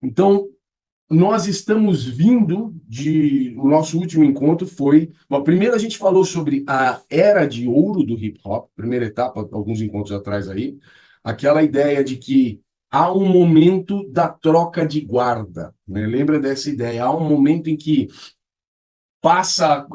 Então, nós estamos vindo de. O nosso último encontro foi. Bom, primeiro a gente falou sobre a era de ouro do hip hop, primeira etapa, alguns encontros atrás aí, aquela ideia de que há um momento da troca de guarda, né? Lembra dessa ideia? Há um momento em que passa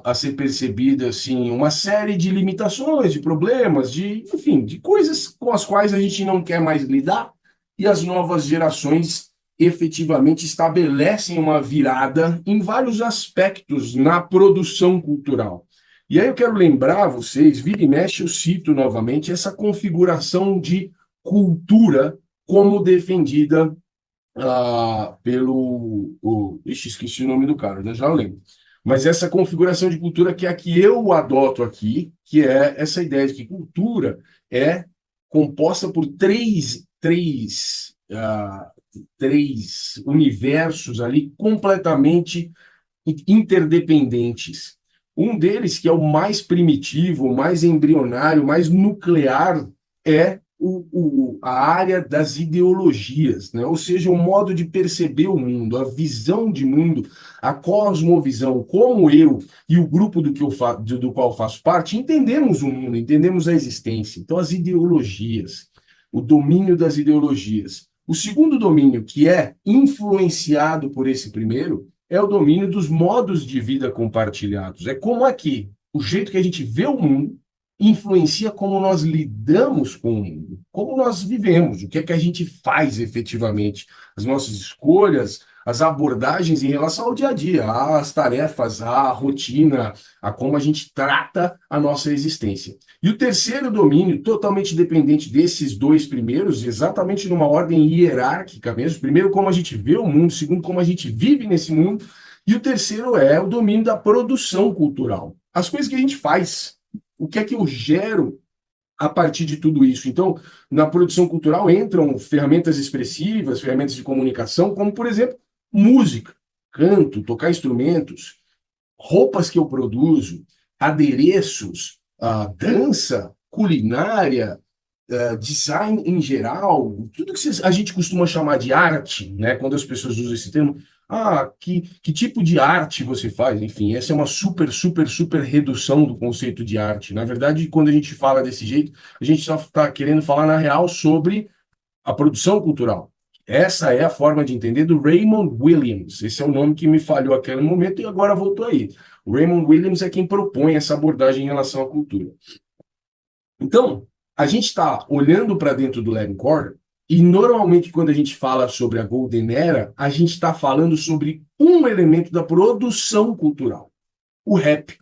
a ser percebida assim uma série de limitações, de problemas, de, enfim, de coisas com as quais a gente não quer mais lidar, e as novas gerações efetivamente estabelecem uma virada em vários aspectos na produção cultural. E aí eu quero lembrar vocês, vira e mexe, eu cito novamente essa configuração de cultura como defendida ixi, esqueci o nome do cara, né? Já lembro. Mas essa configuração de cultura que é a que eu adoto aqui, que é essa ideia de que cultura é composta por três universos ali completamente interdependentes. Um deles, que é o mais primitivo, o mais embrionário, o mais nuclear, é a área das ideologias, né? Ou seja, o modo de perceber o mundo, a visão de mundo, a cosmovisão, como eu e o grupo do qual faço parte entendemos o mundo, entendemos a existência. Então, as ideologias, o domínio das ideologias. O segundo domínio, que é influenciado por esse primeiro, é o domínio dos modos de vida compartilhados. É como aqui, o jeito que a gente vê o mundo influencia como nós lidamos com o mundo, como nós vivemos, o que é que a gente faz efetivamente, as nossas escolhas, as abordagens em relação ao dia a dia, às tarefas, à rotina, a como a gente trata a nossa existência. E o terceiro domínio, totalmente dependente desses dois primeiros, exatamente numa ordem hierárquica mesmo. Primeiro, como a gente vê o mundo, segundo, como a gente vive nesse mundo, e o terceiro é o domínio da produção cultural. As coisas que a gente faz, o que é que eu gero a partir de tudo isso. Então, na produção cultural entram ferramentas expressivas, ferramentas de comunicação, como, por exemplo, música, canto, tocar instrumentos, roupas que eu produzo, adereços, dança, culinária, design em geral, tudo que a gente costuma chamar de arte, né? Quando as pessoas usam esse termo, que tipo de arte você faz? Enfim, essa é uma super, super, super redução do conceito de arte. Na verdade, quando a gente fala desse jeito, a gente só está querendo falar na real sobre a produção cultural. Essa é a forma de entender do Raymond Williams. Esse é o nome que me falhou naquele momento e agora voltou aí. O Raymond Williams é quem propõe essa abordagem em relação à cultura. Então, a gente está olhando para dentro do Larry Corder e normalmente quando a gente fala sobre a Golden Era, a gente está falando sobre um elemento da produção cultural, o rap.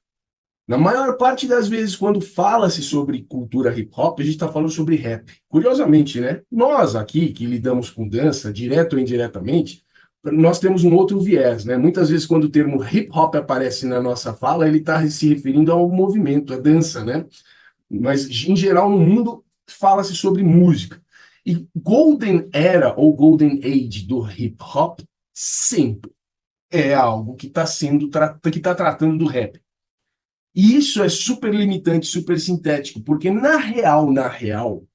Na maior parte das vezes, quando fala-se sobre cultura hip hop, a gente está falando sobre rap. Curiosamente, né? Nós aqui, que lidamos com dança, direto ou indiretamente, nós temos um outro viés, né? Muitas vezes, quando o termo hip hop aparece na nossa fala, ele está se referindo ao movimento, à dança, né? Mas, em geral, no mundo, fala-se sobre música. E Golden Era ou Golden Age do hip hop sempre é algo que está que está tratando do rap. E isso é super limitante, super sintético, porque na real,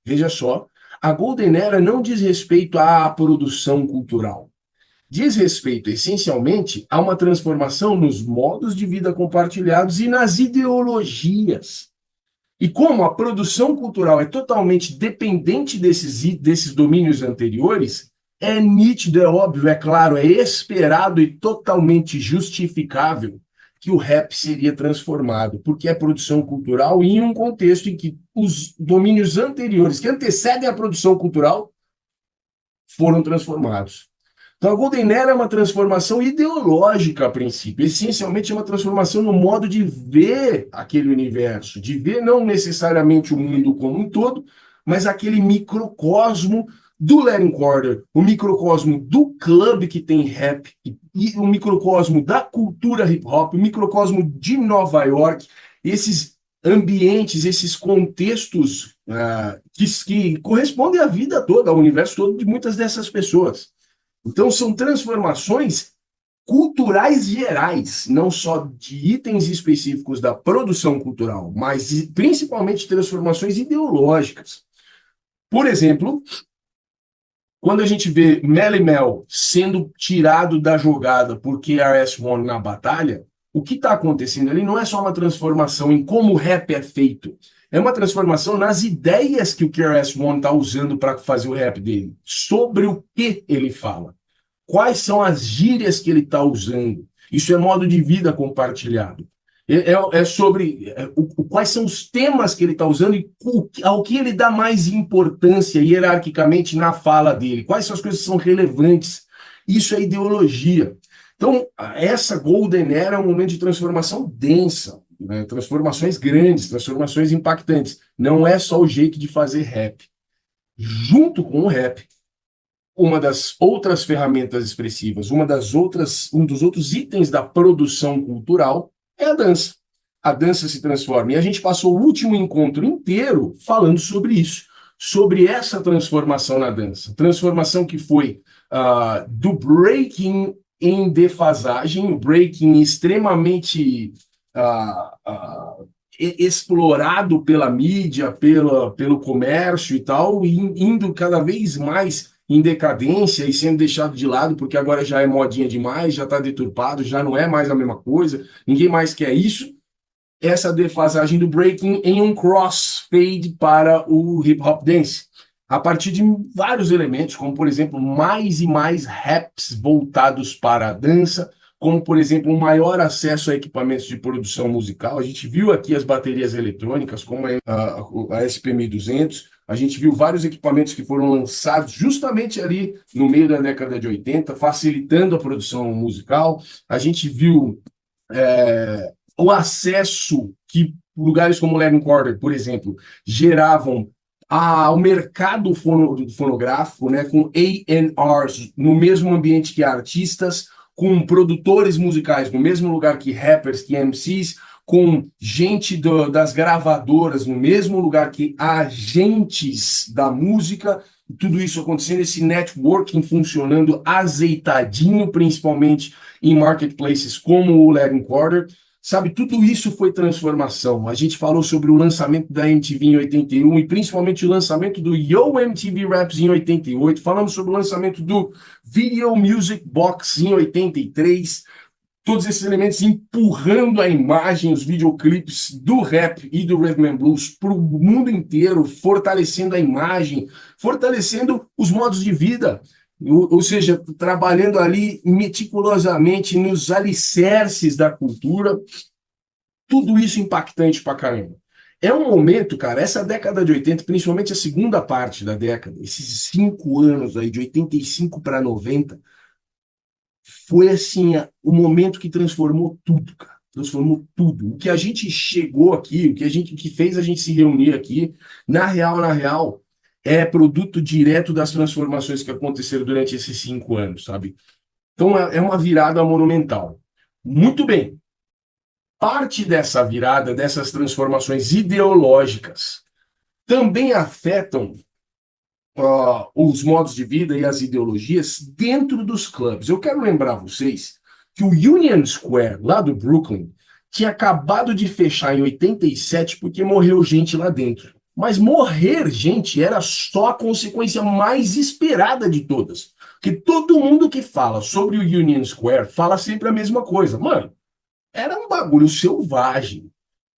veja só, a Golden Era não diz respeito à produção cultural. Diz respeito, essencialmente, a uma transformação nos modos de vida compartilhados e nas ideologias. E como a produção cultural é totalmente dependente desses domínios anteriores, é nítido, é óbvio, é claro, é esperado e totalmente justificável que o rap seria transformado, porque é produção cultural em um contexto em que os domínios anteriores, que antecedem a produção cultural, foram transformados. Então, a Golden Era é uma transformação ideológica a princípio, essencialmente é uma transformação no modo de ver aquele universo, de ver não necessariamente o mundo como um todo, mas aquele microcosmo do Latin Quarter, o microcosmo do clube que tem rap, e o microcosmo da cultura hip hop, o microcosmo de Nova York, esses ambientes, esses contextos que correspondem à vida toda, ao universo todo de muitas dessas pessoas. Então, são transformações culturais gerais, não só de itens específicos da produção cultural, mas principalmente transformações ideológicas. Por exemplo, Quando a gente vê Melle Mel sendo tirado da jogada por KRS-One na batalha, o que está acontecendo ali não é só uma transformação em como o rap é feito, é uma transformação nas ideias que o KRS-One está usando para fazer o rap dele, sobre o que ele fala, quais são as gírias que ele está usando. Isso é modo de vida compartilhado. É sobre quais são os temas que ele está usando e ao que ele dá mais importância hierarquicamente na fala dele. Quais são as coisas que são relevantes. Isso é ideologia. Então, essa Golden Era é um momento de transformação densa, né? Transformações grandes, transformações impactantes. Não é só o jeito de fazer rap. Junto com o rap, uma das outras ferramentas expressivas, um dos outros itens da produção cultural é a dança. A dança se transforma. E a gente passou o último encontro inteiro falando sobre isso, sobre essa transformação na dança. Transformação que foi do breaking em defasagem, o breaking extremamente explorado pela mídia, pelo comércio e tal, e indo cada vez mais em decadência e sendo deixado de lado, porque agora já é modinha demais, já está deturpado, já não é mais a mesma coisa, ninguém mais quer isso. Essa defasagem do breaking em um crossfade para o hip hop dance, a partir de vários elementos, como por exemplo, mais e mais raps voltados para a dança, como por exemplo, um maior acesso a equipamentos de produção musical. A gente viu aqui as baterias eletrônicas, como a SP1200. A gente viu vários equipamentos que foram lançados justamente ali no meio da década de 80, facilitando a produção musical. A gente viu o acesso que lugares como o Latin Quarter, por exemplo, geravam ao mercado fonográfico, né, com A&Rs no mesmo ambiente que artistas, com produtores musicais no mesmo lugar que rappers, que MCs, com gente das gravadoras no mesmo lugar que agentes da música, tudo isso acontecendo, esse networking funcionando azeitadinho, principalmente em marketplaces como o Latin Quarter. Sabe, tudo isso foi transformação. A gente falou sobre o lançamento da MTV em 81 e principalmente o lançamento do Yo MTV Raps em 88. Falamos sobre o lançamento do Video Music Box em 83. Todos esses elementos empurrando a imagem, os videoclipes do rap e do rhythm and blues para o mundo inteiro, fortalecendo a imagem, fortalecendo os modos de vida. Ou seja, trabalhando ali meticulosamente nos alicerces da cultura, tudo isso impactante pra caramba. É um momento, cara, essa década de 80, principalmente a segunda parte da década, esses 5 anos aí, de 85 para 90, foi assim, o momento que transformou tudo, cara. Transformou tudo. O que a gente chegou aqui, o que fez a gente se reunir aqui, na real, é produto direto das transformações que aconteceram durante esses 5 anos, sabe? Então é uma virada monumental. Muito bem. Parte dessa virada, dessas transformações ideológicas, também afetam os modos de vida e as ideologias dentro dos clubes. Eu quero lembrar vocês que o Union Square, lá do Brooklyn, tinha acabado de fechar em 87 porque morreu gente lá dentro. Mas morrer gente era só a consequência mais esperada de todas. Porque todo mundo que fala sobre o Union Square fala sempre a mesma coisa. Mano, era um bagulho selvagem.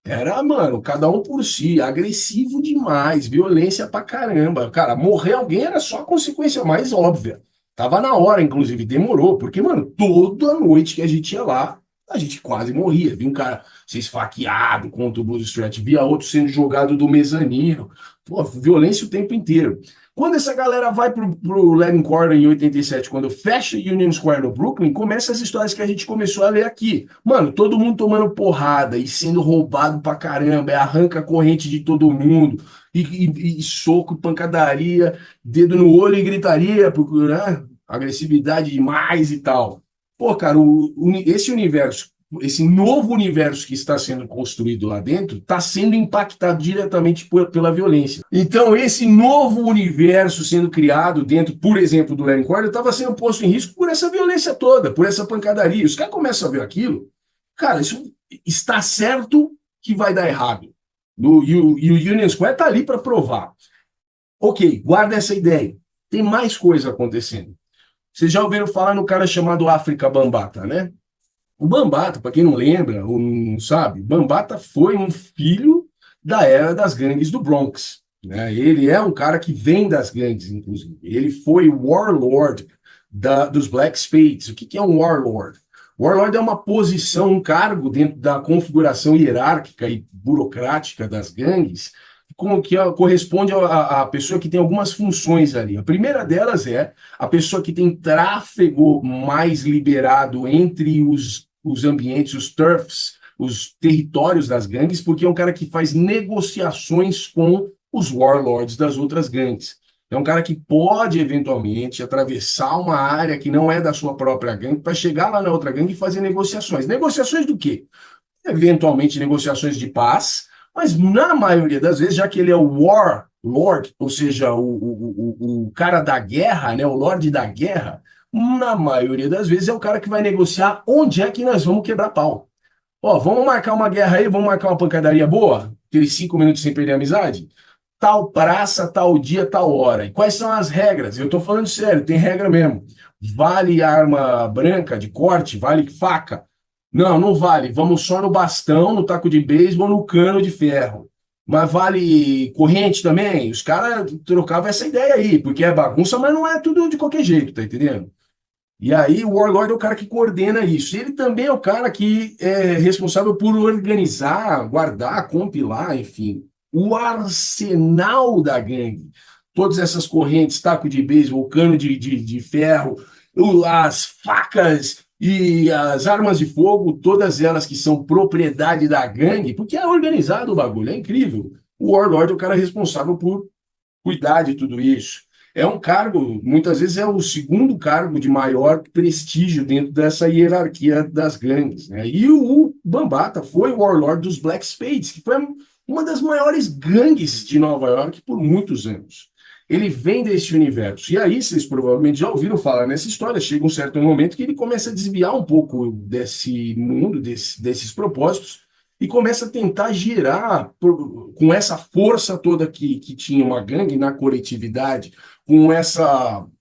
Era, mano, cada um por si, agressivo demais, violência pra caramba. Cara, morrer alguém era só a consequência mais óbvia. Tava na hora, inclusive, demorou, porque, mano, toda noite que a gente ia lá, a gente quase morria. Via um cara ser esfaqueado contra o Blues Stretch, via outro sendo jogado do mezanino. Pô, violência o tempo inteiro. Quando essa galera vai pro Latin Quarter em 87, quando fecha Union Square no Brooklyn, começa as histórias que a gente começou a ler aqui. Mano, todo mundo tomando porrada e sendo roubado pra caramba, arranca a corrente de todo mundo, e soco, pancadaria, dedo no olho e gritaria, né? Agressividade demais e tal. Pô, cara, esse universo, esse novo universo que está sendo construído lá dentro, está sendo impactado diretamente pela violência. Então, esse novo universo sendo criado dentro, por exemplo, do Larry Corder, estava sendo posto em risco por essa violência toda, por essa pancadaria. Os caras começam a ver aquilo, cara, isso está certo que vai dar errado. E o Union Square está ali para provar. Ok, guarda essa ideia. tem mais coisa acontecendo. Vocês já ouviram falar no cara chamado África Bambata, né? O Bambata, para quem não lembra ou não sabe, Bambata foi um filho da era das gangues do Bronx, né? Ele é um cara que vem das gangues, inclusive. Ele foi o warlord dos Black Spades. O que é um warlord? Warlord é uma posição, um cargo dentro da configuração hierárquica e burocrática das gangues, que corresponde à pessoa que tem algumas funções ali. A primeira delas é a pessoa que tem tráfego mais liberado entre os ambientes, os turfs, os territórios das gangues, porque é um cara que faz negociações com os warlords das outras gangues. É um cara que pode, eventualmente, atravessar uma área que não é da sua própria gangue para chegar lá na outra gangue e fazer negociações. Negociações do quê? Eventualmente, negociações de paz, mas na maioria das vezes, já que ele é o warlord, ou seja, o cara da guerra, né, o lord da guerra, na maioria das vezes é o cara que vai negociar onde é que nós vamos quebrar pau. Ó, vamos marcar uma guerra aí, vamos marcar uma pancadaria boa? Aqueles 5 minutos sem perder a amizade? Tal praça, tal dia, tal hora. E quais são as regras? Eu tô falando sério, tem regra mesmo. Vale arma branca de corte? Vale faca? Não, não vale. Vamos só no bastão, no taco de beisebol, no cano de ferro. Mas vale corrente também? Os caras trocavam essa ideia aí, porque é bagunça, mas não é tudo de qualquer jeito, tá entendendo? E aí o Warlord é o cara que coordena isso. Ele também é o cara que é responsável por organizar, guardar, compilar, enfim, o arsenal da gangue. Todas essas correntes, taco de beisebol, cano de ferro, as facas e as armas de fogo, todas elas que são propriedade da gangue, porque é organizado o bagulho, é incrível. O Warlord é o cara responsável por cuidar de tudo isso. É um cargo, muitas vezes é o segundo cargo de maior prestígio dentro dessa hierarquia das gangues, né? E o Bambata foi o warlord dos Black Spades, que foi uma das maiores gangues de Nova York por muitos anos. Ele vem desse universo. E aí, vocês provavelmente já ouviram falar nessa história. Chega um certo momento que ele começa a desviar um pouco desse mundo, desses propósitos, e começa a tentar girar com essa força toda que tinha uma gangue na coletividade, com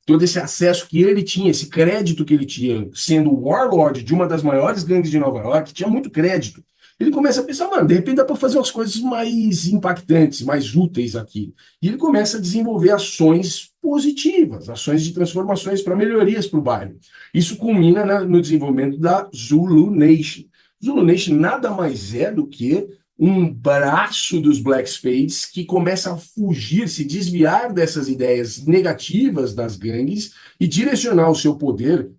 todo esse acesso que ele tinha, esse crédito que ele tinha, sendo o warlord de uma das maiores gangues de Nova York, tinha muito crédito. Ele começa a pensar, mano, de repente dá para fazer umas coisas mais impactantes, mais úteis aqui. E ele começa a desenvolver ações positivas, ações de transformações para melhorias para o bairro. Isso culmina no desenvolvimento da Zulu Nation. Zulu Nation nada mais é do que um braço dos Black Spades que começa a fugir, se desviar dessas ideias negativas das gangues e direcionar o seu poder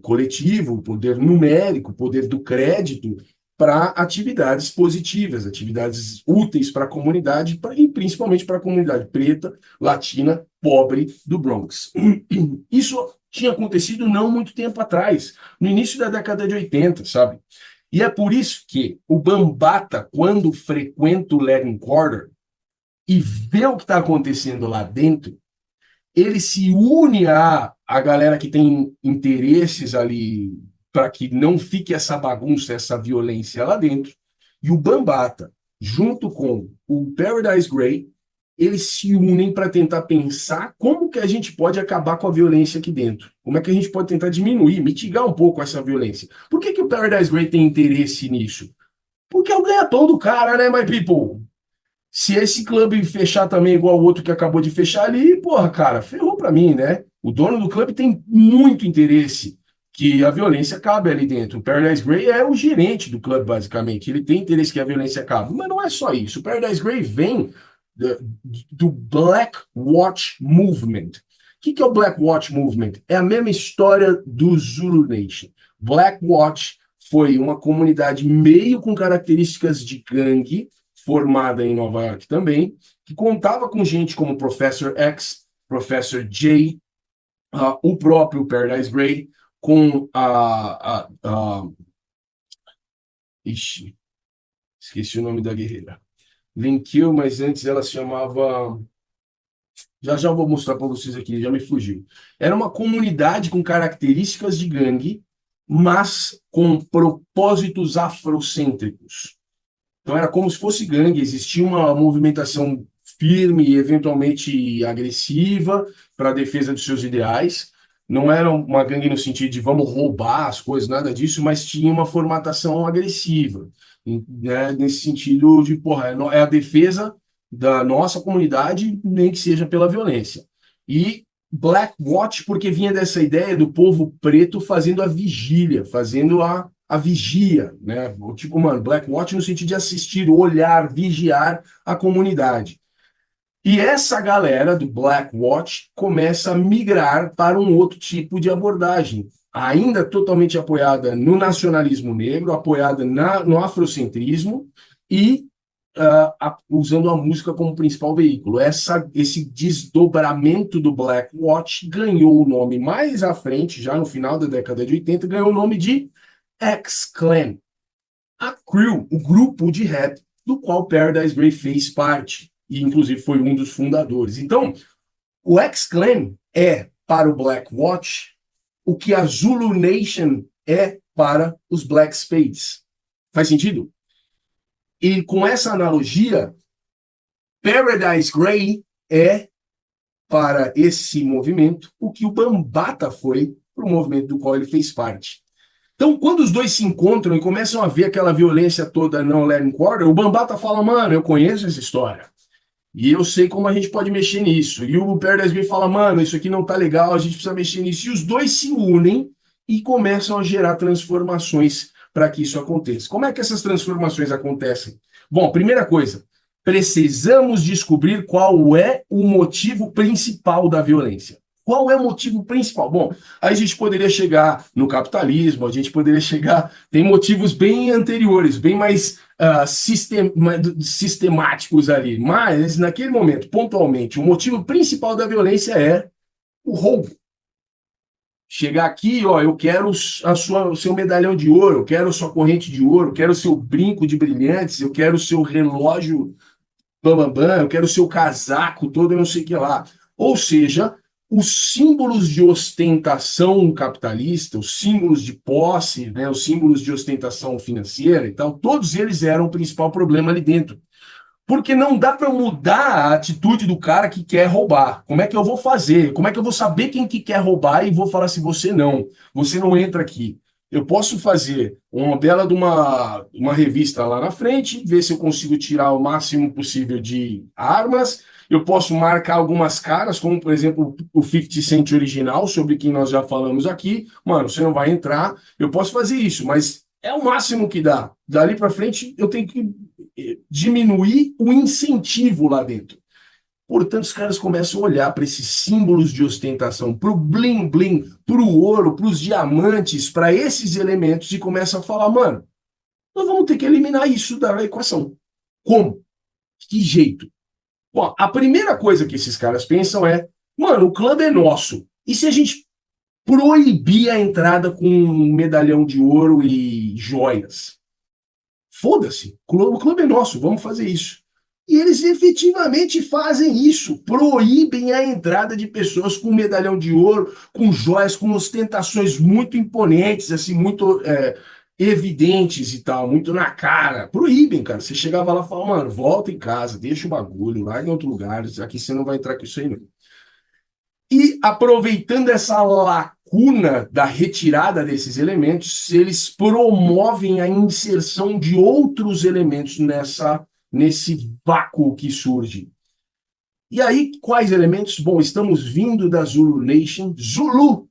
coletivo, o poder numérico, o poder do crédito para atividades positivas, atividades úteis para a comunidade e principalmente para a comunidade preta, latina, pobre do Bronx. Isso tinha acontecido não muito tempo atrás, no início da década de 80, sabe? E é por isso que o Bambata, quando frequenta o Latin Quarter e vê o que está acontecendo lá dentro, ele se une à galera que tem interesses ali para que não fique essa bagunça, essa violência lá dentro. E o Bambata, junto com o Paradise Gray, eles se unem para tentar pensar como que a gente pode acabar com a violência aqui dentro. Como é que a gente pode tentar diminuir, mitigar um pouco essa violência. Por que o Paradise Gray tem interesse nisso? Porque é o ganha-pão do cara, né, my people? Se esse clube fechar também igual o outro que acabou de fechar ali, porra, cara, ferrou pra mim, né? O dono do clube tem muito interesse que a violência acabe ali dentro. O Paradise Gray é o gerente do clube, basicamente. Ele tem interesse que a violência acabe. Mas não é só isso. O Paradise Gray vem do Black Watch Movement. O que é o Black Watch Movement? É a mesma história do Zulu Nation. Black Watch foi uma comunidade meio com características de gangue, formada em Nova York também, que contava com gente como Professor X, Professor J, o próprio Paradise Gray, com ixi, esqueci o nome da guerreira. Lin Kill, mas antes ela se chamava. Já já vou mostrar para vocês aqui, já me fugiu. Era uma comunidade com características de gangue, mas com propósitos afrocêntricos. Então era como se fosse gangue, existia uma movimentação firme e eventualmente agressiva para a defesa dos seus ideais. Não era uma gangue no sentido de vamos roubar as coisas, nada disso, mas tinha uma formatação agressiva, né? Nesse sentido de, porra, é a defesa da nossa comunidade, nem que seja pela violência. E Black Watch, porque vinha dessa ideia do povo preto fazendo a vigília, fazendo a vigia, né? Tipo, mano, Black Watch no sentido de assistir, olhar, vigiar a comunidade. E essa galera do Black Watch começa a migrar para um outro tipo de abordagem, ainda totalmente apoiada no nacionalismo negro, apoiada no afrocentrismo e usando a música como principal veículo. Esse desdobramento do Black Watch ganhou o nome mais à frente, já no final da década de 80, ganhou o nome de X-Clan. A Crew, o grupo de rap do qual Paradise Gray fez parte, e inclusive foi um dos fundadores. Então, o X-Clan é, para o Black Watch, o que a Zulu Nation é para os Black Spades. Faz sentido? E com essa analogia, Paradise Gray é, para esse movimento, o que o Bambata foi para o movimento do qual ele fez parte. Então, quando os dois se encontram e começam a ver aquela violência toda não letting quarter, o Bambata fala, mano, eu conheço essa história. E eu sei como a gente pode mexer nisso. E o Paradise Gray fala, mano, isso aqui não tá legal, a gente precisa mexer nisso. E os dois se unem e começam a gerar transformações para que isso aconteça. Como é que essas transformações acontecem? Bom, primeira coisa, precisamos descobrir qual é o motivo principal da violência. Qual é o motivo principal? Bom, aí a gente poderia chegar no capitalismo, a gente poderia chegar. Tem motivos bem anteriores, bem mais sistemáticos ali. Mas, naquele momento, pontualmente, o motivo principal da violência é o roubo. Chegar aqui, ó, eu quero o seu medalhão de ouro, eu quero a sua corrente de ouro, eu quero o seu brinco de brilhantes, eu quero o seu relógio bambambam, eu quero o seu casaco todo, eu não sei o que lá. Ou seja, os símbolos de ostentação capitalista, os símbolos de posse, né, os símbolos de ostentação financeira e tal, todos eles eram o principal problema ali dentro. Porque não dá para mudar a atitude do cara que quer roubar. Como é que eu vou fazer? Como é que eu vou saber quem que quer roubar e vou falar assim, você não entra aqui. Eu posso fazer uma bela de uma revista lá na frente, ver se eu consigo tirar o máximo possível de armas. Eu posso marcar algumas caras, como por exemplo o 50 Cent original, sobre quem nós já falamos aqui. Mano, você não vai entrar. Eu posso fazer isso, mas é o máximo que dá. Dali para frente, eu tenho que diminuir o incentivo lá dentro. Portanto, os caras começam a olhar para esses símbolos de ostentação, para o bling bling, para o ouro, para os diamantes, para esses elementos e começam a falar, mano, nós vamos ter que eliminar isso da equação. Como? Que jeito? Bom, a primeira coisa que esses caras pensam é, mano, o clube é nosso. E se a gente proibir a entrada com um medalhão de ouro e joias? Foda-se, o clube é nosso, vamos fazer isso. E eles efetivamente fazem isso, proíbem a entrada de pessoas com medalhão de ouro, com joias, com ostentações muito imponentes, assim, muito evidentes e tal, muito na cara. Proíbem, cara. Você chegava lá e falava, mano, volta em casa, deixa o bagulho, larga em outro lugar, aqui você não vai entrar com isso aí, não. E aproveitando essa lacuna da retirada desses elementos, eles promovem a inserção de outros elementos nesse vácuo que surge. E aí, quais elementos? Bom, estamos vindo da Zulu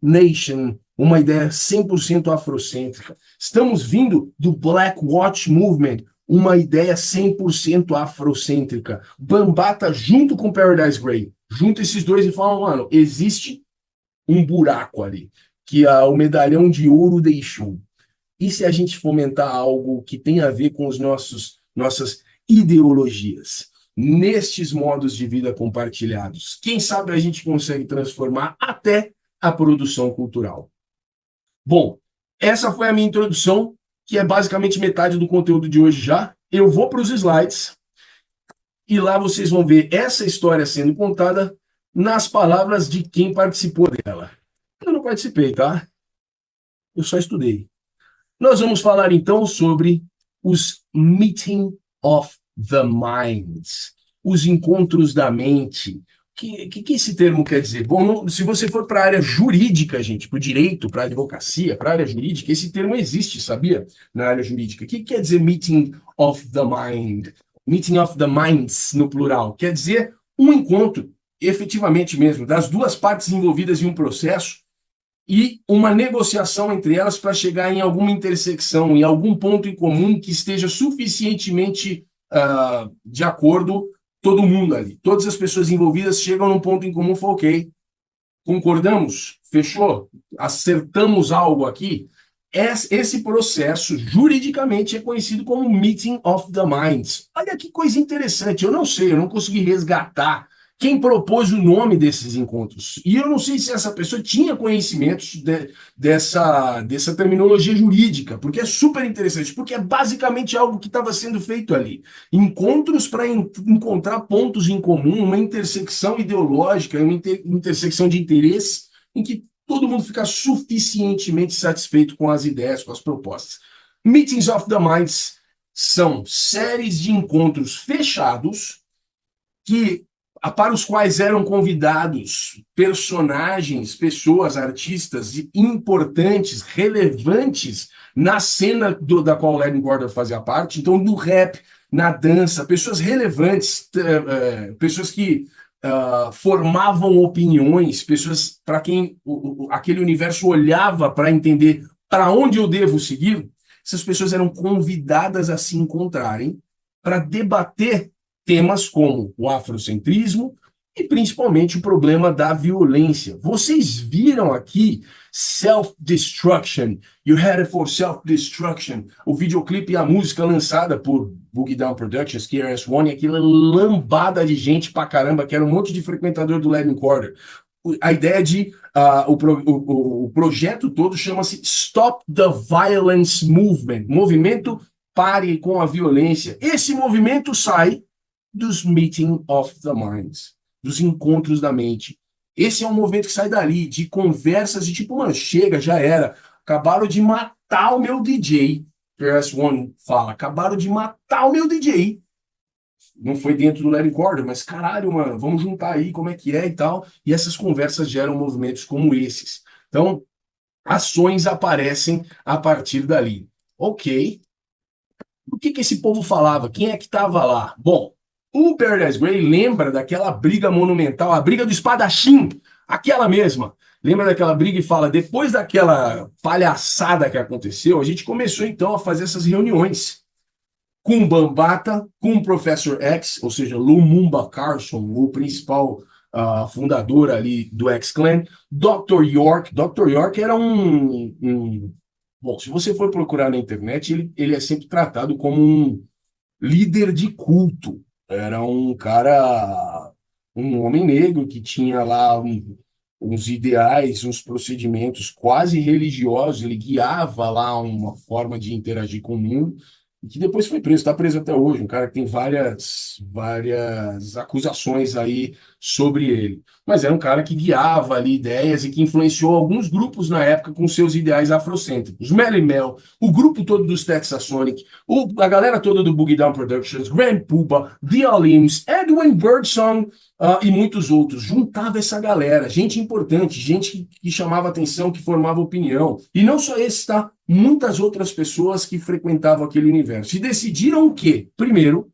Nation, uma ideia 100% afrocêntrica. Estamos vindo do Black Watch Movement, uma ideia 100% afrocêntrica. Bambata junto com Paradise Gray. Junta esses dois e falam, mano, existe um buraco ali, que o medalhão de ouro deixou. E se a gente fomentar algo que tem a ver com os nossas ideologias, nestes modos de vida compartilhados? Quem sabe a gente consegue transformar até a produção cultural. Bom, essa foi a minha introdução, que é basicamente metade do conteúdo de hoje já. Eu vou para os slides e lá vocês vão ver essa história sendo contada nas palavras de quem participou dela. Eu não participei, tá? Eu só estudei. Nós vamos falar então sobre os Meeting of the Minds. os encontros da mente. O que esse termo quer dizer? Bom, se você for para a área jurídica, gente, para o direito, para a advocacia, para a área jurídica, esse termo existe, sabia? Na área jurídica. O que quer dizer meeting of the mind? Meeting of the minds, no plural. Quer dizer um encontro, efetivamente mesmo, das duas partes envolvidas em um processo e uma negociação entre elas para chegar em alguma intersecção, em algum ponto em comum que esteja suficientemente de acordo todo mundo ali. Todas as pessoas envolvidas chegam num ponto em comum e falam, ok, concordamos? Fechou? Acertamos algo aqui? Esse processo, juridicamente, é conhecido como Meeting of the Minds. Olha que coisa interessante. Eu não sei, eu não consegui resgatar quem propôs o nome desses encontros. E eu não sei se essa pessoa tinha conhecimentos dessa terminologia jurídica, porque é super interessante, porque é basicamente algo que estava sendo feito ali. Encontros para encontrar pontos em comum, uma intersecção ideológica, uma intersecção de interesse em que todo mundo fica suficientemente satisfeito com as ideias, com as propostas. Meetings of the Minds são séries de encontros fechados que para os quais eram convidados personagens, pessoas, artistas importantes, relevantes na cena da qual o Larry Gordon fazia parte. Então, no rap, na dança, pessoas relevantes, pessoas que formavam opiniões, pessoas para quem aquele universo olhava para entender para onde eu devo seguir. Essas pessoas eram convidadas a se encontrarem para debater temas como o afrocentrismo e principalmente o problema da violência. Vocês viram aqui Self-Destruction, You Headed for Self-Destruction, o videoclipe e a música lançada por Boogie Down Productions, KRS-One, e aquela lambada de gente pra caramba, que era um monte de frequentador do Living Quarter. A ideia de o projeto todo chama-se Stop the Violence Movement, movimento pare com a violência. Esse movimento sai dos Meeting of the Minds, dos encontros da mente. Esse é um movimento que sai dali, de conversas de tipo, mano, chega, já era. Acabaram de matar o meu DJ. KRS-One fala, acabaram de matar o meu DJ. Não foi dentro do Larry Gordon, mas caralho, mano, vamos juntar aí como é que é e tal. E essas conversas geram movimentos como esses. Então, ações aparecem a partir dali. Ok. O que esse povo falava? Quem é que estava lá? Bom, o Paradise Gray lembra daquela briga monumental, a briga do espadachim, aquela mesma. Lembra daquela briga e fala, depois daquela palhaçada que aconteceu, a gente começou então a fazer essas reuniões com o Bambata, com o Professor X, ou seja, Lumumba Carson, o principal fundador ali do X-Clan, Dr. York. Dr. York era Bom, se você for procurar na internet, ele é sempre tratado como um líder de culto. Era um cara, um homem negro que tinha lá uns ideais, uns procedimentos quase religiosos. Ele guiava lá uma forma de interagir com o mundo e que depois foi preso, está preso até hoje. Um cara que tem várias acusações aí sobre ele. Mas era um cara que guiava ali ideias e que influenciou alguns grupos na época com seus ideais afrocêntricos. Melle Mel, o grupo todo dos Texas Sonic, a galera toda do Boogie Down Productions, Grand Puba, The Alims, Edwin Birdsong e muitos outros. Juntava essa galera, gente importante, gente que chamava atenção, que formava opinião. E não só esse, tá? Muitas outras pessoas que frequentavam aquele universo. E decidiram o quê? Primeiro,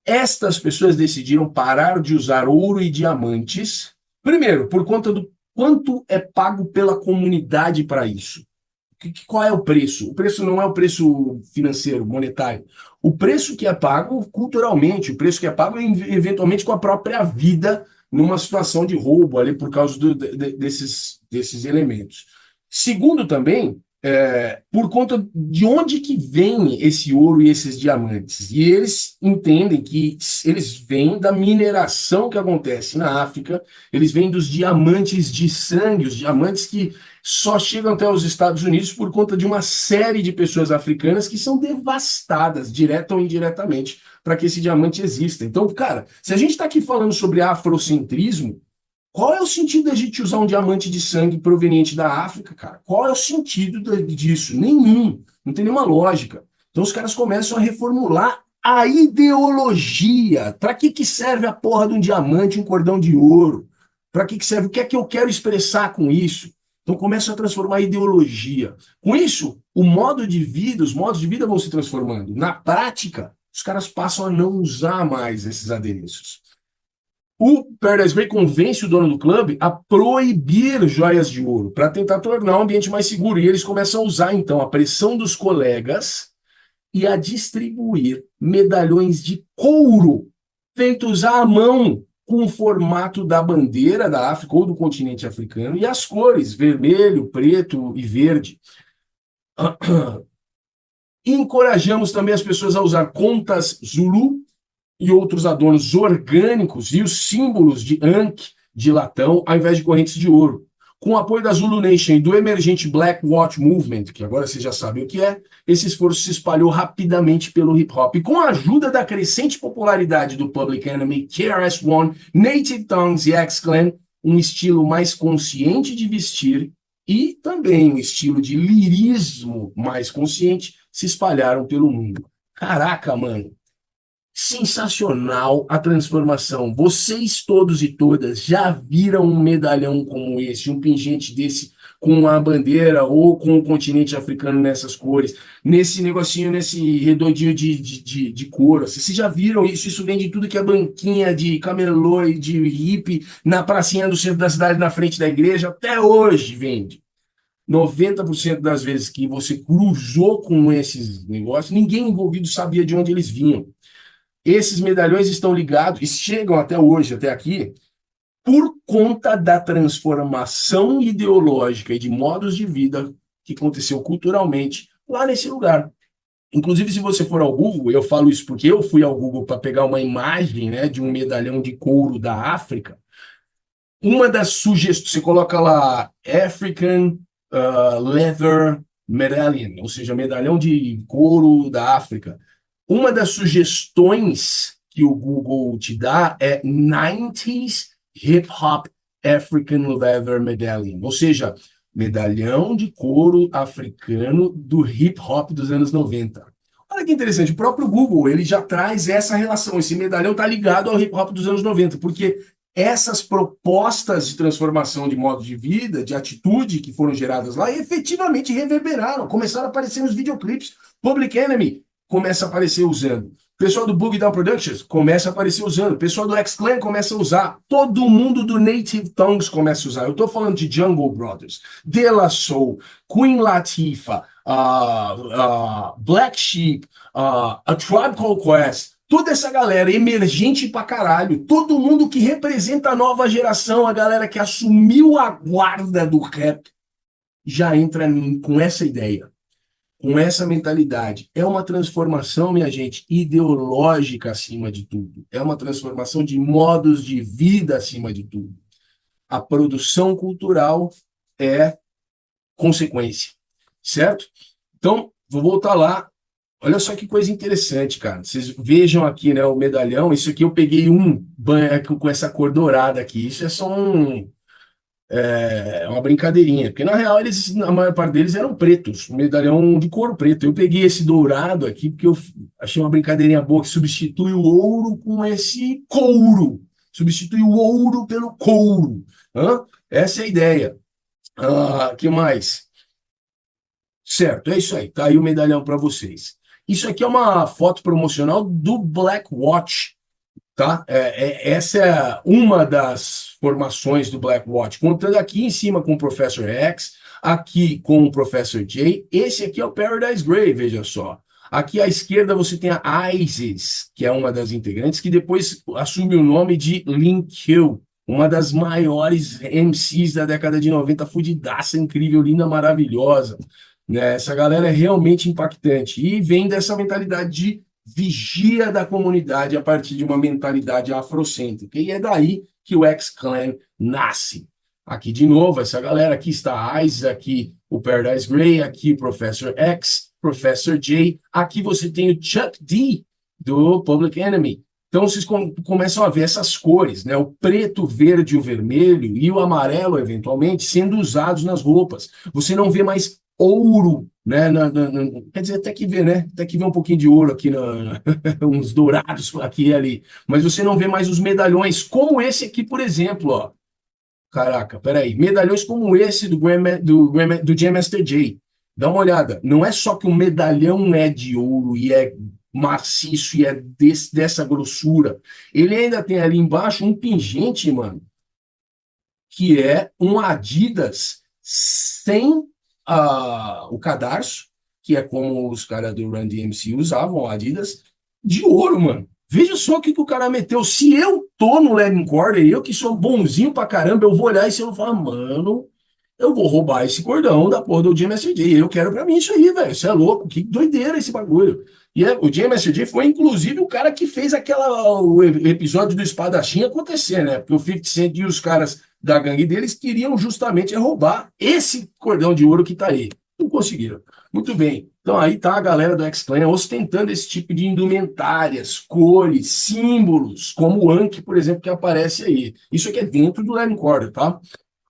estas pessoas decidiram parar de usar ouro e diamantes, primeiro, por conta do quanto é pago pela comunidade para isso. Qual é o preço? O preço não é o preço financeiro, monetário. O preço que é pago culturalmente, o preço que é pago eventualmente com a própria vida numa situação de roubo ali por causa desses elementos. Segundo também, por conta de onde que vem esse ouro e esses diamantes. E eles entendem que eles vêm da mineração que acontece na África, eles vêm dos diamantes de sangue, os diamantes que só chegam até os Estados Unidos por conta de uma série de pessoas africanas que são devastadas, direta ou indiretamente, para que esse diamante exista. Então, cara, se a gente está aqui falando sobre afrocentrismo, qual é o sentido da gente usar um diamante de sangue proveniente da África, cara? Qual é o sentido disso? Nenhum. Não tem nenhuma lógica. Então os caras começam a reformular A ideologia. Para que serve a porra de um diamante, um cordão de ouro? Para que serve? O que é que eu quero expressar com isso? Então começa a transformar a ideologia. Com isso, o modo de vida, os modos de vida vão se transformando. Na prática, os caras passam a não usar mais esses adereços. O Paradise Bay convence o dono do clube a proibir joias de ouro para tentar tornar o ambiente mais seguro. E eles começam a usar, então, a pressão dos colegas e a distribuir medalhões de couro feitos à mão com o formato da bandeira da África ou do continente africano e as cores vermelho, preto e verde. Encorajamos também as pessoas a usar contas Zulu e outros adornos orgânicos e os símbolos de Ankh, de latão, ao invés de correntes de ouro. Com o apoio da Zulu Nation e do emergente Black Watch Movement, que agora vocês já sabem o que é, esse esforço se espalhou rapidamente pelo hip-hop. E com a ajuda da crescente popularidade do Public Enemy, KRS-One, Native Tongues e X-Clan, um estilo mais consciente de vestir e também um estilo de lirismo mais consciente se espalharam pelo mundo. Caraca, mano. Sensacional a transformação. Vocês todos e todas já viram um medalhão como esse, um pingente desse com a bandeira ou com o continente africano nessas cores, nesse negocinho, nesse redondinho de couro. Vocês já viram isso? Isso vem de tudo que é banquinha de camelô e de hippie na pracinha do centro da cidade, na frente da igreja, até hoje vende. 90% das vezes que você cruzou com esses negócios, ninguém envolvido sabia de onde eles vinham. Esses medalhões estão ligados e chegam até hoje, até aqui, por conta da transformação ideológica e de modos de vida que aconteceu culturalmente lá nesse lugar. Inclusive, se você for ao Google, eu falo isso porque eu fui ao Google para pegar uma imagem, né, de um medalhão de couro da África. Uma das sugestões, você coloca lá African Leather Medallion, ou seja, medalhão de couro da África. Uma das sugestões que o Google te dá é 90s Hip Hop African Leather Medallion, ou seja, medalhão de couro africano do hip hop dos anos 90. Olha que interessante, o próprio Google ele já traz essa relação, esse medalhão está ligado ao hip hop dos anos 90, porque essas propostas de transformação de modo de vida, de atitude que foram geradas lá, efetivamente reverberaram, começaram a aparecer nos videoclipes. Public Enemy começa a aparecer usando. O pessoal do Boogie Down Productions começa a aparecer usando. O pessoal do X-Clan começa a usar. Todo mundo do Native Tongues começa a usar. Eu estou falando de Jungle Brothers, De La Soul, Queen Latifah, Black Sheep, A Tribe Called Quest. Toda essa galera emergente pra caralho, todo mundo que representa a nova geração, a galera que assumiu a guarda do rap, já entra com essa ideia, com essa mentalidade. É uma transformação, minha gente, ideológica acima de tudo. É uma transformação de modos de vida acima de tudo. A produção cultural é consequência, certo? Então, vou voltar lá. Olha só que coisa interessante, cara. Vocês vejam aqui, né, o medalhão. Isso aqui eu peguei com essa cor dourada aqui. Isso é só uma brincadeirinha, porque na real eles, a maior parte deles eram pretos, um medalhão de couro preto. Eu peguei esse dourado aqui porque eu achei uma brincadeirinha boa que substitui o ouro com esse couro. Substitui o ouro pelo couro. Hã? Essa é a ideia. Que mais? Certo, é isso aí. Tá aí o medalhão para vocês. Isso aqui é uma foto promocional do Black Watch, tá? Essa é uma das formações do Black Watch, contando aqui em cima com o Professor X, aqui com o Professor J. Esse aqui é o Paradise Grey, veja só. Aqui à esquerda você tem a Isis, que é uma das integrantes, que depois assume o nome de Lin Kill, uma das maiores MCs da década de 90, fudidaça, incrível, linda, maravilhosa. Né? Essa galera é realmente impactante e vem dessa mentalidade de vigia da comunidade a partir de uma mentalidade afrocêntrica. E é daí que o X-Clan nasce. Aqui de novo, essa galera, aqui está a Isis, aqui o Paradise Grey, aqui o Professor X, Professor J, aqui você tem o Chuck D do Public Enemy. Então vocês começam a ver essas cores, né? O preto, o verde, o vermelho e o amarelo, eventualmente, sendo usados nas roupas. Você não vê mais ouro, né? Quer dizer, até que vê, né? Até que vê um pouquinho de ouro aqui, uns dourados aqui e ali. Mas você não vê mais os medalhões, como esse aqui, por exemplo, ó. Caraca, peraí. Medalhões como esse do Jam Master Jay. Dá uma olhada. Não é só que o medalhão é de ouro e é maciço e é dessa grossura. Ele ainda tem ali embaixo um pingente, mano, que é um Adidas sem o cadarço, que é como os caras do Run DMC usavam, Adidas, de ouro, mano. Veja só o que o cara meteu. Se eu tô no Legend Quarter, eu que sou bonzinho pra caramba, eu vou olhar e eu vou falar, mano, eu vou roubar esse cordão da porra do Jam SJ. Eu quero pra mim isso aí, velho. Isso é louco. Que doideira esse bagulho. O Jam SJ foi, inclusive, o cara que fez o episódio do espadachim acontecer, né? Porque o 50 Cent e os caras da gangue deles queriam justamente roubar esse cordão de ouro que tá aí. Não conseguiram. Muito bem. Então aí tá a galera do X-Clan ostentando esse tipo de indumentárias, cores, símbolos, como o Anki, por exemplo, que aparece aí. Isso aqui é dentro do Legend Quarter, tá?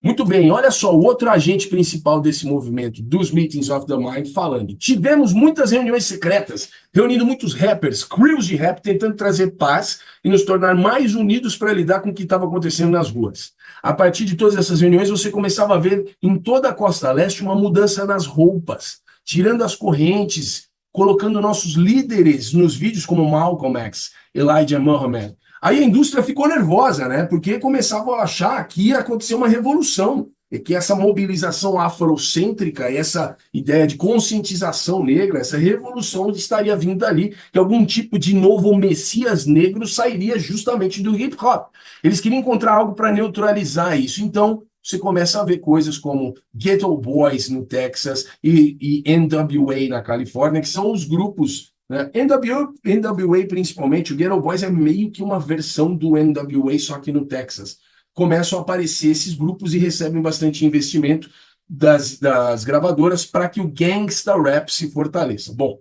Muito bem, olha só, o outro agente principal desse movimento, dos Meetings of the Mind, falando. Tivemos muitas reuniões secretas, reunindo muitos rappers, crews de rap, tentando trazer paz e nos tornar mais unidos para lidar com o que estava acontecendo nas ruas. A partir de todas essas reuniões, você começava a ver em toda a Costa Leste uma mudança nas roupas, tirando as correntes, colocando nossos líderes nos vídeos como Malcolm X, Elijah Muhammad. Aí a indústria ficou nervosa, né? Porque começavam a achar que ia acontecer uma revolução, e que essa mobilização afrocêntrica, essa ideia de conscientização negra, essa revolução estaria vindo dali, que algum tipo de novo messias negro sairia justamente do hip hop. Eles queriam encontrar algo para neutralizar isso. Então, você começa a ver coisas como Ghetto Boys no Texas e NWA na Califórnia, que são os grupos, né? NWA principalmente, o Ghetto Boys é meio que uma versão do NWA, só que no Texas. Começam a aparecer esses grupos e recebem bastante investimento das gravadoras para que o gangsta rap se fortaleça. Bom,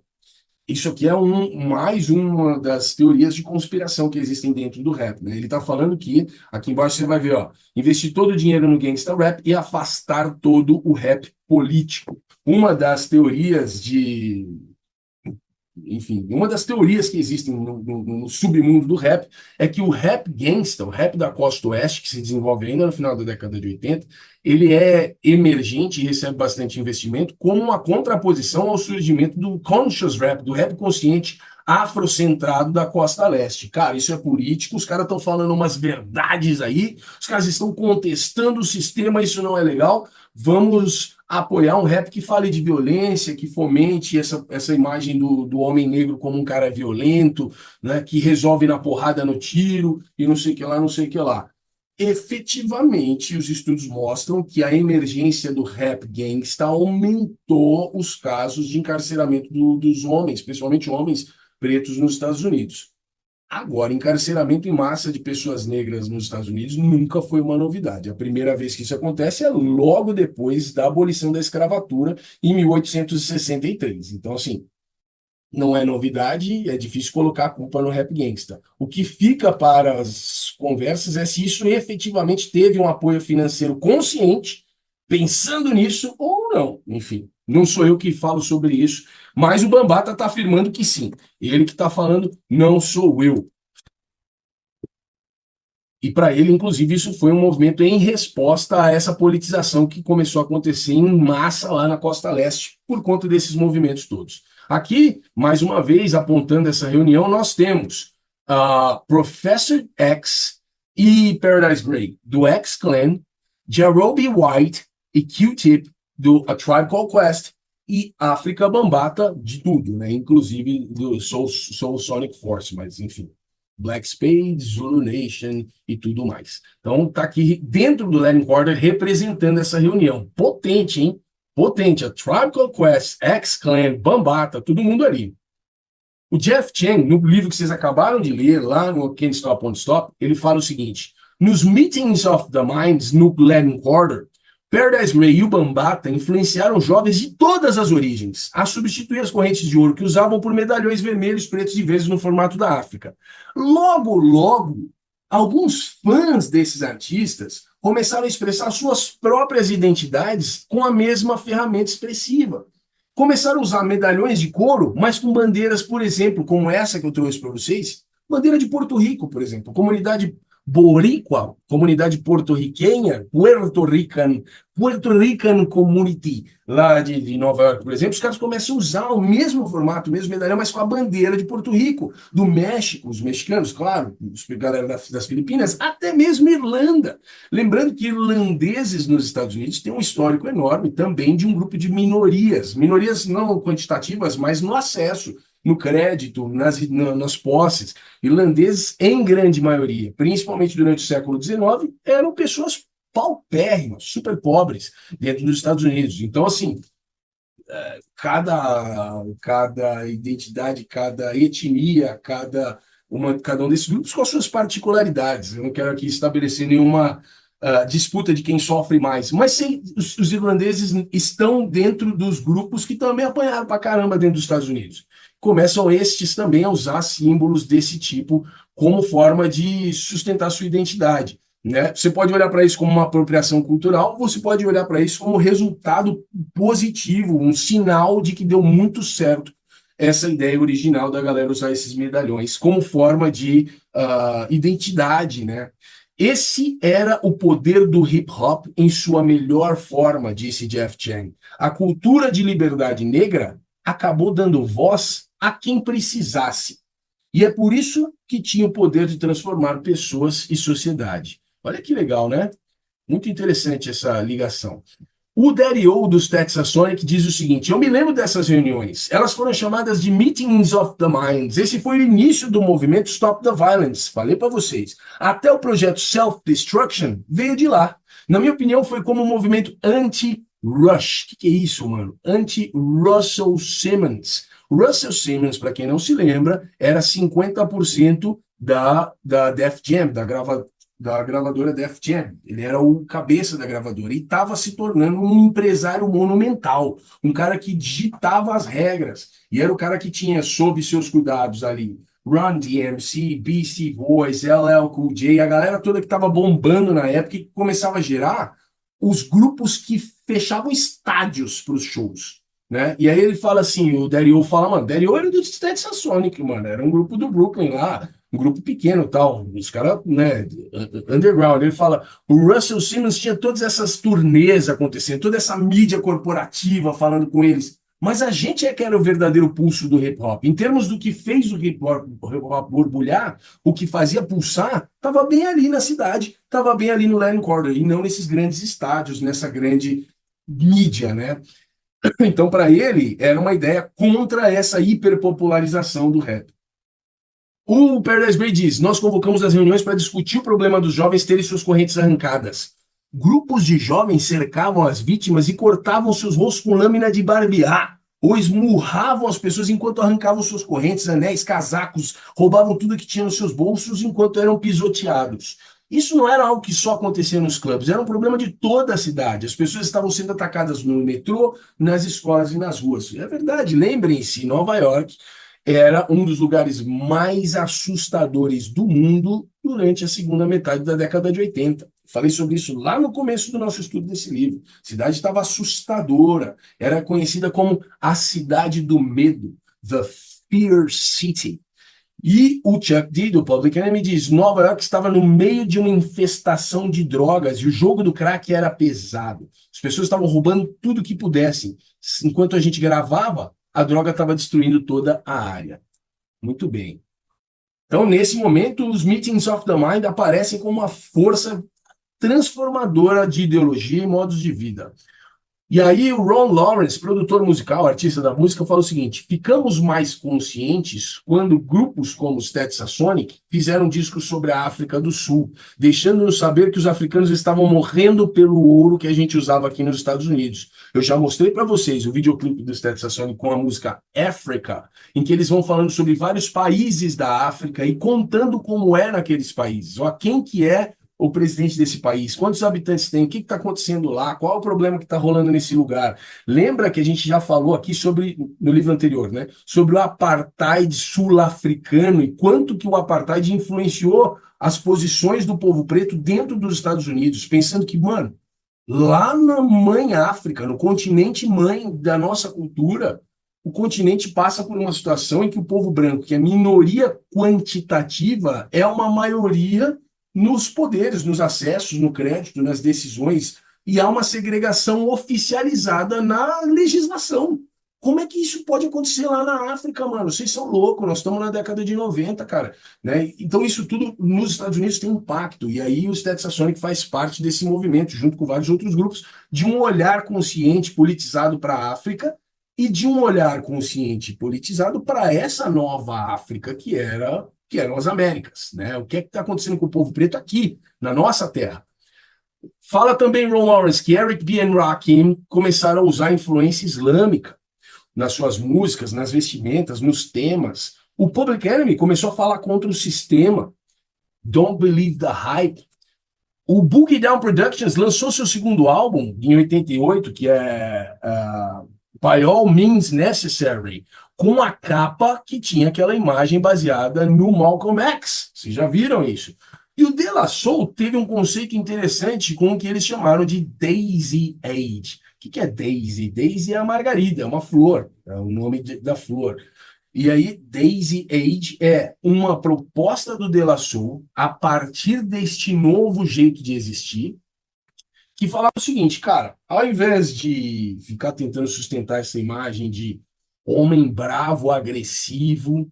isso aqui é mais uma das teorias de conspiração que existem dentro do rap, né? Ele está falando que, aqui embaixo você vai ver, ó, investir todo o dinheiro no gangsta rap e afastar todo o rap político. Uma das teorias enfim, uma das teorias que existem no submundo do rap é que o rap gangsta, o rap da costa oeste, que se desenvolve ainda no final da década de 80, ele é emergente e recebe bastante investimento como uma contraposição ao surgimento do conscious rap, do rap consciente afrocentrado da costa leste. Cara, isso é político, os caras estão falando umas verdades aí, os caras estão contestando o sistema, isso não é legal, vamos apoiar um rap que fale de violência, que fomente essa imagem do homem negro como um cara violento, né, que resolve na porrada no tiro e não sei o que lá, não sei o que lá. Efetivamente, os estudos mostram que a emergência do rap gangsta aumentou os casos de encarceramento dos homens, principalmente homens pretos nos Estados Unidos. Agora, encarceramento em massa de pessoas negras nos Estados Unidos nunca foi uma novidade. A primeira vez que isso acontece é logo depois da abolição da escravatura, em 1863. Então, assim, não é novidade, é difícil colocar a culpa no rap gangsta. O que fica para as conversas é se isso efetivamente teve um apoio financeiro consciente, pensando nisso ou não. Enfim, não sou eu que falo sobre isso, mas o Bambata está afirmando que sim. Ele que está falando, não sou eu. E para ele, inclusive, isso foi um movimento em resposta a essa politização que começou a acontecer em massa lá na Costa Leste por conta desses movimentos todos. Aqui, mais uma vez, apontando essa reunião, nós temos Professor X e Paradise Grey, do X-Clan, Jarobi White e Q-Tip, do A Tribe Called Quest, e África Bambata, de tudo, né? Inclusive do Soul Sonic Force, mas enfim. Black Spade, Zulu Nation e tudo mais. Então, tá aqui dentro do Legend Quarter representando essa reunião. Potente, hein? Potente. A Tribe Called Quest, X-Clan, Bambata, todo mundo ali. O Jeff Chang, no livro que vocês acabaram de ler, lá no Can't Stop, Won't Stop, ele fala o seguinte: nos Meetings of the Minds, no Legend Quarter, Paradise Grey e o Bambata influenciaram jovens de todas as origens a substituir as correntes de ouro que usavam por medalhões vermelhos, pretos e verdes no formato da África. Logo, alguns fãs desses artistas começaram a expressar suas próprias identidades com a mesma ferramenta expressiva. Começaram a usar medalhões de couro, mas com bandeiras, por exemplo, como essa que eu trouxe para vocês, bandeira de Porto Rico, por exemplo, comunidade boricua, comunidade porto-riquenha, Puerto Rican Community, lá de Nova York, por exemplo, os caras começam a usar o mesmo formato, o mesmo medalhão, mas com a bandeira de Porto Rico, do México, os mexicanos, claro, os galera das Filipinas, até mesmo Irlanda. Lembrando que irlandeses nos Estados Unidos têm um histórico enorme também de um grupo de minorias, minorias não quantitativas, mas no acesso, no crédito, nas posses. Irlandeses, em grande maioria, principalmente durante o século XIX, eram pessoas paupérrimas, super pobres dentro dos Estados Unidos. Então, assim, cada identidade, cada etnia, cada um desses grupos com as suas particularidades. Eu não quero aqui estabelecer nenhuma disputa de quem sofre mais, mas sim, os irlandeses estão dentro dos grupos que também apanharam pra caramba dentro dos Estados Unidos. Começam estes também a usar símbolos desse tipo como forma de sustentar sua identidade. Né? Você pode olhar para isso como uma apropriação cultural, você pode olhar para isso como resultado positivo, um sinal de que deu muito certo essa ideia original da galera usar esses medalhões como forma de identidade, né? Esse era o poder do hip hop em sua melhor forma, disse Jeff Chang. A cultura de liberdade negra acabou dando voz a quem precisasse. E é por isso que tinha o poder de transformar pessoas e sociedade. Olha que legal, né? Muito interessante essa ligação. O Daddy-O dos Texasonic diz o seguinte: eu me lembro dessas reuniões. Elas foram chamadas de Meetings of the Minds. Esse foi o início do movimento Stop the Violence. Falei para vocês. Até o projeto Self-Destruction veio de lá. Na minha opinião, foi como um movimento anti-Rush. O que é isso, mano? Anti-Russell Simmons. Russell Simmons, para quem não se lembra, era 50% da Def Jam, da gravadora Def Jam. Ele era o cabeça da gravadora e estava se tornando um empresário monumental, um cara que digitava as regras e era o cara que tinha sob seus cuidados ali Run DMC, Beastie Boys, LL Cool J, a galera toda que estava bombando na época e começava a gerar os grupos que fechavam estádios para os shows. Né? E aí ele fala assim, o Daddy-O fala, mano, Daddy-O era do Stetsasonic, mano, era um grupo do Brooklyn lá, um grupo pequeno e tal, os caras, né, underground. Ele fala, o Russell Simmons tinha todas essas turnês acontecendo, toda essa mídia corporativa falando com eles, mas a gente é que era o verdadeiro pulso do hip-hop. Em termos do que fez o hip-hop borbulhar, o que fazia pulsar, estava bem ali na cidade, estava bem ali no Land Corridor, e não nesses grandes estádios, nessa grande mídia, né? Então, para ele, era uma ideia contra essa hiperpopularização do rap. O Paradise Bay diz: nós convocamos as reuniões para discutir o problema dos jovens terem suas correntes arrancadas. Grupos de jovens cercavam as vítimas e cortavam seus rostos com lâmina de barbear, ou esmurravam as pessoas enquanto arrancavam suas correntes, anéis, casacos, roubavam tudo que tinha nos seus bolsos enquanto eram pisoteados. Isso não era algo que só acontecia nos clubes, era um problema de toda a cidade. As pessoas estavam sendo atacadas no metrô, nas escolas e nas ruas. É verdade, lembrem-se, Nova York era um dos lugares mais assustadores do mundo durante a segunda metade da década de 80. Falei sobre isso lá no começo do nosso estudo desse livro. A cidade estava assustadora, era conhecida como a cidade do medo, The Fear City. E o Chuck D, do Public Enemy, diz: Nova York estava no meio de uma infestação de drogas e o jogo do crack era pesado. As pessoas estavam roubando tudo que pudessem. Enquanto a gente gravava, a droga estava destruindo toda a área. Muito bem. Então, nesse momento, os Meetings of the Mind aparecem como uma força transformadora de ideologia e modos de vida. E aí o Ron Lawrence, produtor musical, artista da música, fala o seguinte: ficamos mais conscientes quando grupos como os Stetsasonic fizeram discos sobre a África do Sul, deixando-nos saber que os africanos estavam morrendo pelo ouro que a gente usava aqui nos Estados Unidos. Eu já mostrei para vocês o videoclipe do Stetsasonic com a música Africa, em que eles vão falando sobre vários países da África e contando como é naqueles países, ó, quem que é o presidente desse país? Quantos habitantes tem? O que está acontecendo lá? Qual é o problema que está rolando nesse lugar? Lembra que a gente já falou aqui sobre, no livro anterior, né? Sobre o apartheid sul-africano e quanto que o apartheid influenciou as posições do povo preto dentro dos Estados Unidos, pensando que, mano, lá na mãe África, no continente mãe da nossa cultura, o continente passa por uma situação em que o povo branco, que é minoria quantitativa, é uma maioria nos poderes, nos acessos, no crédito, nas decisões, e há uma segregação oficializada na legislação. Como é que isso pode acontecer lá na África, mano? Vocês são loucos, nós estamos na década de 90, cara. Né? Então isso tudo nos Estados Unidos tem impacto, e aí o Stetsasonic faz parte desse movimento, junto com vários outros grupos, de um olhar consciente, politizado para a África, e de um olhar consciente politizado para essa nova África que eram as Américas, né? O que é que está acontecendo com o povo preto aqui, na nossa terra? Fala também Ron Lawrence que Eric B. and Rakim começaram a usar influência islâmica nas suas músicas, nas vestimentas, nos temas. O Public Enemy começou a falar contra o sistema. Don't Believe the Hype. O Boogie Down Productions lançou seu segundo álbum em 88, que é By All Means Necessary, com a capa que tinha aquela imagem baseada no Malcolm X. Vocês já viram isso? E o De La Soul teve um conceito interessante com o que eles chamaram de Daisy Age. O que é Daisy? Daisy é a margarida, é uma flor, é o nome da flor. E aí, Daisy Age é uma proposta do De La Soul a partir deste novo jeito de existir, que falava o seguinte, cara, ao invés de ficar tentando sustentar essa imagem de homem bravo, agressivo,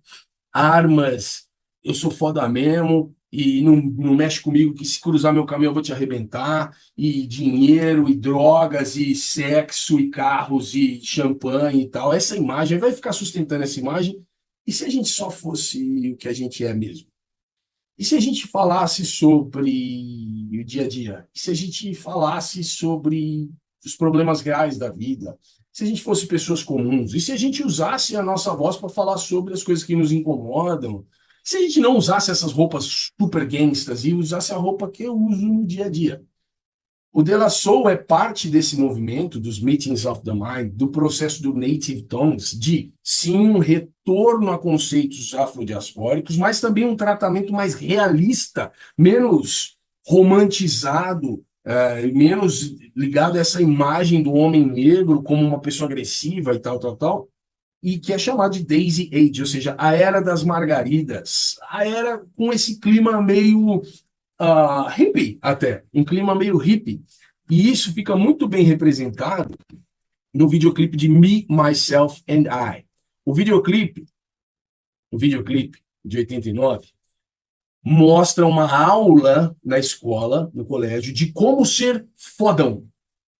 armas, eu sou foda mesmo, e não mexe comigo, que se cruzar meu caminho eu vou te arrebentar, e dinheiro, e drogas, e sexo, e carros, e champanhe e tal, essa imagem, vai ficar sustentando essa imagem, e se a gente só fosse o que a gente é mesmo? E se a gente falasse sobre o dia a dia? E se a gente falasse sobre os problemas reais da vida? Se a gente fosse pessoas comuns? E se a gente usasse a nossa voz para falar sobre as coisas que nos incomodam? Se a gente não usasse essas roupas super gangstas e usasse a roupa que eu uso no dia a dia? O De La Soul é parte desse movimento, dos Meetings of the Mind, do processo do Native Tongues, de, sim, um retorno a conceitos afrodiaspóricos, mas também um tratamento mais realista, menos romantizado, menos ligado a essa imagem do homem negro como uma pessoa agressiva e tal, e que é chamado de Daisy Age, ou seja, a Era das Margaridas, a era com esse clima meio hippie até, um clima meio hippie. E isso fica muito bem representado no videoclipe de Me, Myself and I. O videoclipe de 89 mostra uma aula na escola, no colégio, de como ser fodão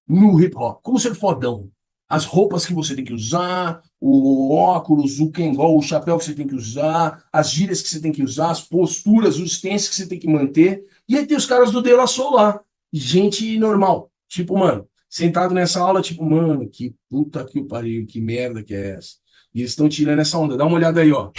no hip hop, como ser fodão. As roupas que você tem que usar, o óculos, o kengol, o chapéu que você tem que usar, as gírias que você tem que usar, as posturas, os tensos que você tem que manter. E aí tem os caras do De La Soul lá, gente normal. Tipo, mano, sentado nessa aula, tipo, mano, que puta que o pariu, que merda que é essa? E eles estão tirando essa onda. Dá uma olhada aí, ó.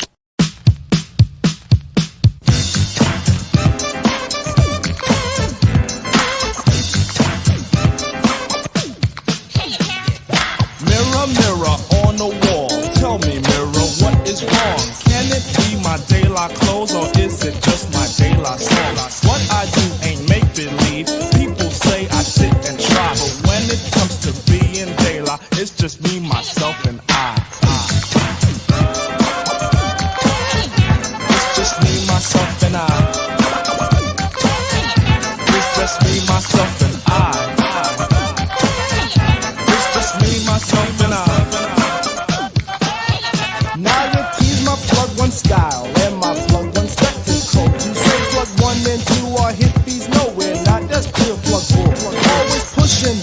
Clothes, or is it just my De La Soul? What I do ain't make believe. People say I sit and try, but when it comes to being De La, it's just me, myself, and I. It's just me, myself, and I. It's just me, myself, and I. It's just me, myself, and I. Now you tease my plug one style.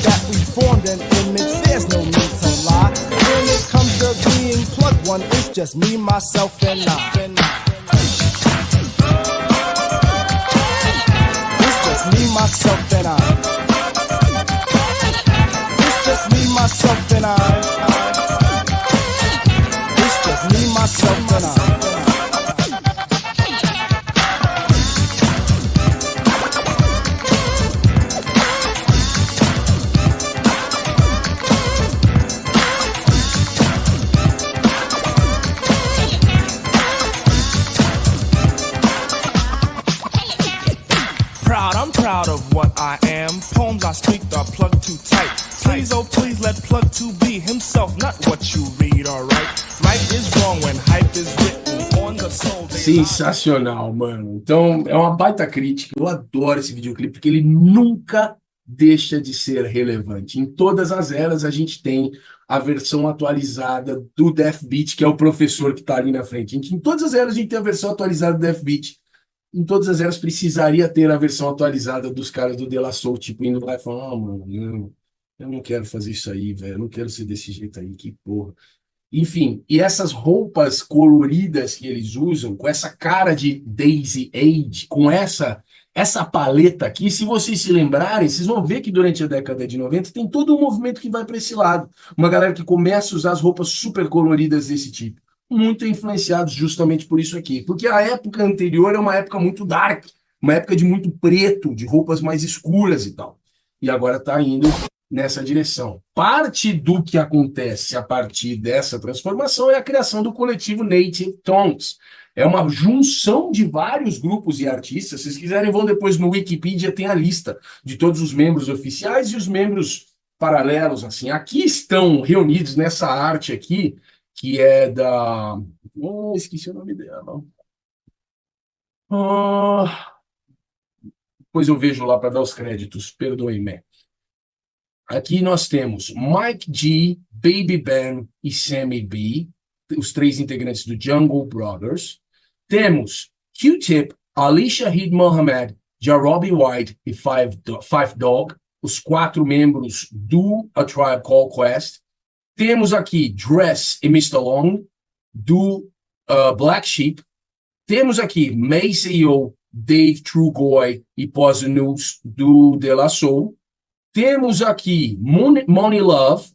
That we formed an image, there's no need to lie. When it comes to being plugged one, it's just me, myself, and I. It's just me, myself, and I. It's just me, myself, and I. It's just me, myself, and I. plug too tight. Please, oh please, let plug 2 be himself, not what you read, alright? Right is wrong when hype is written on the soul. Sensacional, mano. Então, é uma baita crítica. Eu adoro esse videoclipe, porque ele nunca deixa de ser relevante. Em todas as eras, a gente tem a versão atualizada do Death Beat, que é o professor que está ali na frente. Em todas as eras, a gente tem a versão atualizada do Death Beat. Em todas as eras, precisaria ter a versão atualizada dos caras do De La Soul, tipo, indo lá e falando, mano, não, eu não quero fazer isso aí, velho, eu não quero ser desse jeito aí, que porra. Enfim, e essas roupas coloridas que eles usam, com essa cara de Daisy Age, com essa paleta aqui, se vocês se lembrarem, vocês vão ver que durante a década de 90 tem todo um movimento que vai para esse lado. Uma galera que começa a usar as roupas super coloridas desse tipo. Muito influenciados justamente por isso aqui. Porque a época anterior é uma época muito dark, uma época de muito preto, de roupas mais escuras e tal. E agora está indo nessa direção. Parte do que acontece a partir dessa transformação é a criação do coletivo Native Tongues. É uma junção de vários grupos e artistas. Se vocês quiserem, vão depois no Wikipedia, tem a lista de todos os membros oficiais e os membros paralelos. Assim, aqui estão reunidos nessa arte aqui, que é da... Oh, esqueci o nome dela. Depois eu vejo lá para dar os créditos, perdoem-me. Aqui nós temos Mike G, Baby Ben e Sammy B, os três integrantes do Jungle Brothers. Temos Q-Tip, Alicia Reed Mohammed, Jarobi White e Five Dog, os quatro membros do A Tribe Called Quest. Temos aqui Dress e Mr. Long, do Black Sheep. Temos aqui Maceo, Dave Trugoy e Pose News, do De La Soul. Temos aqui Money Love,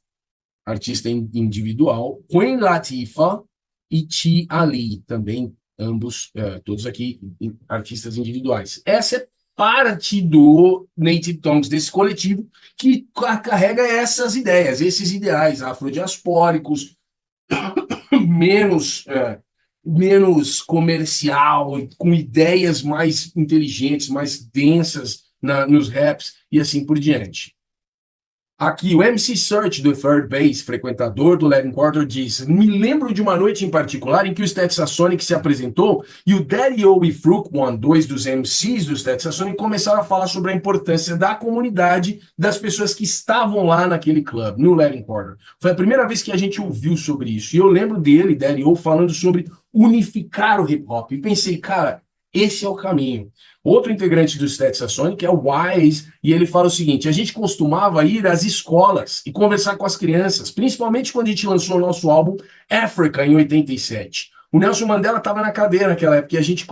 artista individual, Queen Latifah e Ti Ali, também ambos, todos aqui artistas individuais. Essa é parte do Native Tongues, desse coletivo que carrega essas ideias, esses ideais afrodiaspóricos, menos comercial, com ideias mais inteligentes, mais densas nos raps e assim por diante. Aqui, o MC Search, do Third Base, frequentador do Latin Quarter, diz: me lembro de uma noite em particular em que o Stetsasonic se apresentou e o Daddy-O e Fruit One, dois dos MCs do Stetsasonic, começaram a falar sobre a importância da comunidade, das pessoas que estavam lá naquele clube, no Latin Quarter. Foi a primeira vez que a gente ouviu sobre isso. E eu lembro dele, Daddy-O, falando sobre unificar o hip-hop. E pensei, cara, esse é o caminho. Outro integrante do Stetsasonic é o Wise, e ele fala o seguinte: a gente costumava ir às escolas e conversar com as crianças, principalmente quando a gente lançou o nosso álbum Africa, em 87. O Nelson Mandela estava na cadeia naquela época, e a gente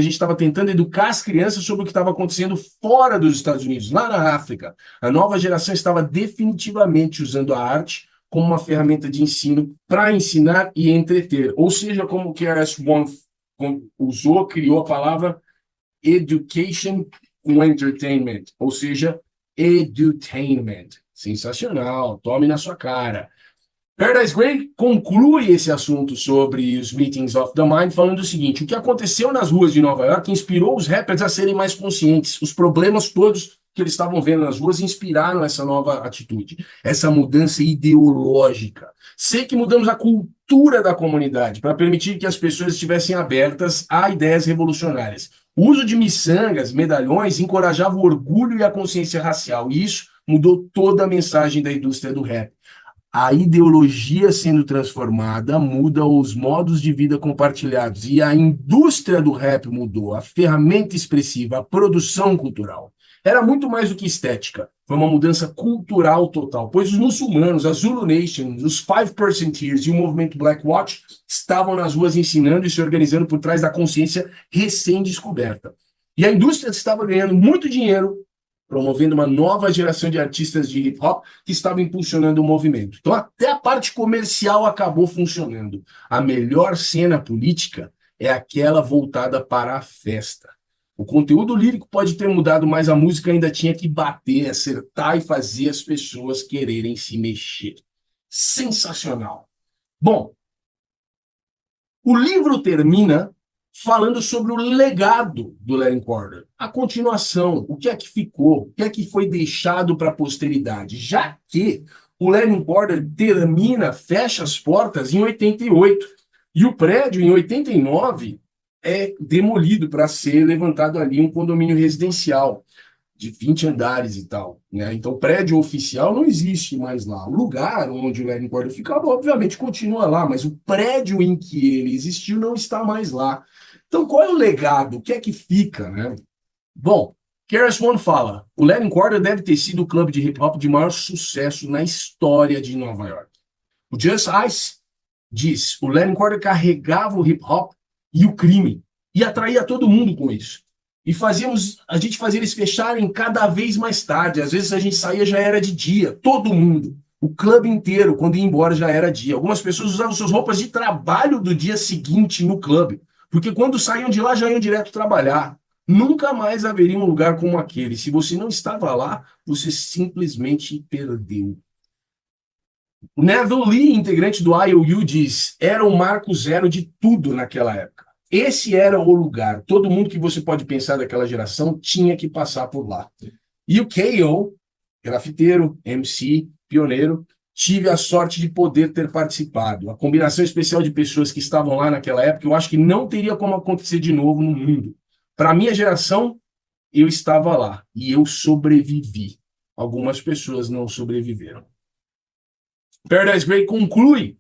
estava tentando educar as crianças sobre o que estava acontecendo fora dos Estados Unidos, lá na África. A nova geração estava definitivamente usando a arte como uma ferramenta de ensino para ensinar e entreter. Ou seja, como o KRS-One usou, criou a palavra education com entertainment, ou seja, edutainment. Sensacional, tome na sua cara. Paradise Grey conclui esse assunto sobre os Meetings of the Mind falando o seguinte: o que aconteceu nas ruas de Nova York inspirou os rappers a serem mais conscientes. Os problemas todos que eles estavam vendo nas ruas inspiraram essa nova atitude, essa mudança ideológica. Sei que mudamos a cultura da comunidade para permitir que as pessoas estivessem abertas a ideias revolucionárias. O uso de miçangas, medalhões, encorajava o orgulho e a consciência racial, e isso mudou toda a mensagem da indústria do rap. A ideologia sendo transformada muda os modos de vida compartilhados, e a indústria do rap mudou, a ferramenta expressiva, a produção cultural. Era muito mais do que estética, foi uma mudança cultural total, pois os muçulmanos, a Zulu Nation, os Five Percenters e o movimento Black Watch estavam nas ruas ensinando e se organizando por trás da consciência recém-descoberta. E a indústria estava ganhando muito dinheiro, promovendo uma nova geração de artistas de hip-hop que estavam impulsionando o movimento. Então até a parte comercial acabou funcionando. A melhor cena política é aquela voltada para a festa. O conteúdo lírico pode ter mudado, mas a música ainda tinha que bater, acertar e fazer as pessoas quererem se mexer. Sensacional. Bom, o livro termina falando sobre o legado do Larry Corder, a continuação, o que é que ficou, o que é que foi deixado para a posteridade, já que o Larry Corder termina, fecha as portas em 88, e o prédio, em 89, é demolido para ser levantado ali um condomínio residencial de 20 andares e tal, né? Então, o prédio oficial não existe mais lá. O lugar onde o Larry Corder ficava, obviamente, continua lá, mas o prédio em que ele existiu não está mais lá. Então, qual é o legado? O que é que fica, né? Bom, KRS-One fala, o Larry Corder deve ter sido o clube de hip-hop de maior sucesso na história de Nova York. O Just Ice diz, o Larry Corder carregava o hip-hop e o crime, e atraía todo mundo com isso. E a gente fazia eles fecharem cada vez mais tarde. Às vezes a gente saía, já era de dia, todo mundo. O clube inteiro, quando ia embora, já era dia. Algumas pessoas usavam suas roupas de trabalho do dia seguinte no clube, porque quando saíam de lá, já iam direto trabalhar. Nunca mais haveria um lugar como aquele. Se você não estava lá, você simplesmente perdeu. O Neville Lee, integrante do IOU, diz: era o marco zero de tudo naquela época. Esse era o lugar. Todo mundo que você pode pensar daquela geração tinha que passar por lá. E o K.O., grafiteiro, MC, pioneiro, tive a sorte de poder ter participado. A combinação especial de pessoas que estavam lá naquela época, eu acho que não teria como acontecer de novo no mundo. Para a minha geração, eu estava lá e eu sobrevivi. Algumas pessoas não sobreviveram. Paradise Gray conclui,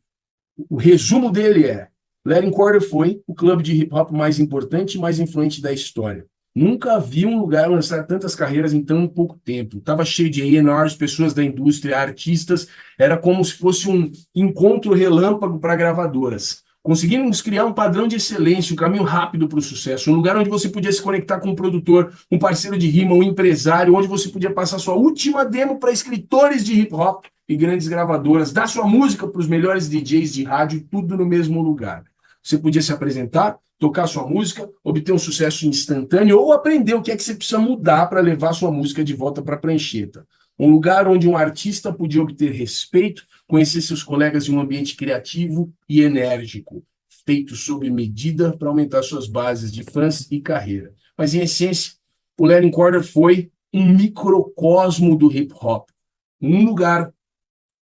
o resumo dele é: Larry Corder foi o clube de hip hop mais importante e mais influente da história. Nunca vi um lugar lançar tantas carreiras em tão pouco tempo. Estava cheio de A&Rs, pessoas da indústria, artistas. Era como se fosse um encontro relâmpago para gravadoras. Conseguimos criar um padrão de excelência, um caminho rápido para o sucesso, um lugar onde você podia se conectar com um produtor, um parceiro de rima, um empresário, onde você podia passar sua última demo para escritores de hip hop e grandes gravadoras, dar sua música para os melhores DJs de rádio, tudo no mesmo lugar. Você podia se apresentar, tocar sua música, obter um sucesso instantâneo ou aprender o que é que você precisa mudar para levar sua música de volta para a prancheta. Um lugar onde um artista podia obter respeito, conhecer seus colegas em um ambiente criativo e enérgico, feito sob medida para aumentar suas bases de fãs e carreira. Mas, em essência, o Larry Corder foi um microcosmo do hip-hop. Um lugar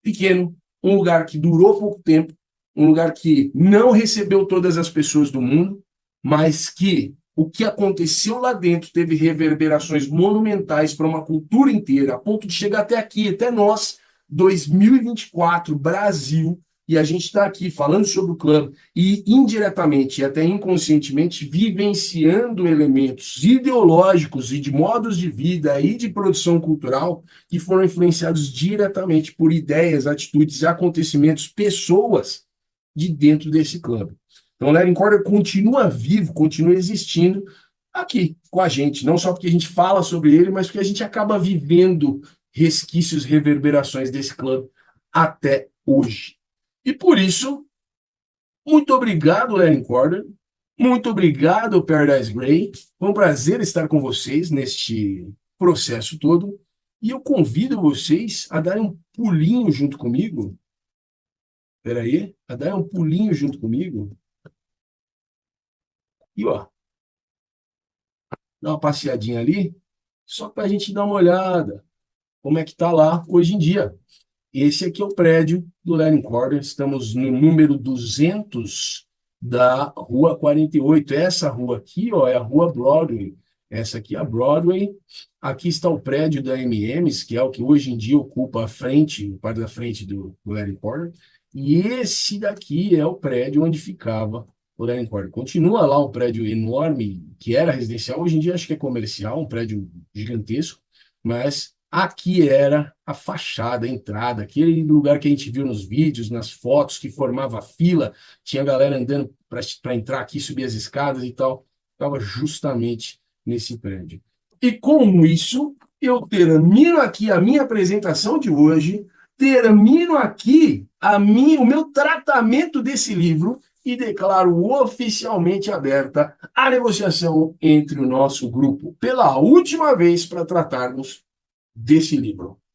pequeno, um lugar que durou pouco tempo, um lugar que não recebeu todas as pessoas do mundo, mas que o que aconteceu lá dentro teve reverberações monumentais para uma cultura inteira, a ponto de chegar até aqui, até nós, 2024, Brasil, e a gente está aqui falando sobre o clube e indiretamente e até inconscientemente vivenciando elementos ideológicos e de modos de vida e de produção cultural que foram influenciados diretamente por ideias, atitudes, acontecimentos, pessoas de dentro desse clube. Então, o Larry Corder continua vivo, continua existindo aqui com a gente, não só porque a gente fala sobre ele, mas porque a gente acaba vivendo resquícios, reverberações desse clube até hoje. E por isso, muito obrigado, Larry Corder, muito obrigado, Paradise Gray. Foi um prazer estar com vocês neste processo todo. E eu convido vocês a darem um pulinho junto comigo. Espera aí, a darem um pulinho junto comigo. E ó, dá uma passeadinha ali, só para a gente dar uma olhada como é que está lá hoje em dia. Esse aqui é o prédio do Larry Corder, estamos no número 200 da Rua 48. Essa rua aqui, ó, é a Rua Broadway. Essa aqui é a Broadway. Aqui está o prédio da M&M's, que é o que hoje em dia ocupa a frente, o parte da frente do Larry Corder. E esse daqui é o prédio onde ficava o Larry Corder. Continua lá um prédio enorme, que era residencial, hoje em dia acho que é comercial, um prédio gigantesco, mas aqui era a fachada, a entrada, aquele lugar que a gente viu nos vídeos, nas fotos, que formava fila, tinha galera andando para entrar aqui, subir as escadas e tal, estava justamente nesse prédio. E com isso, eu termino aqui a minha apresentação de hoje, termino aqui o meu tratamento desse livro e declaro oficialmente aberta a negociação entre o nosso grupo, pela última vez para tratarmos desse livro.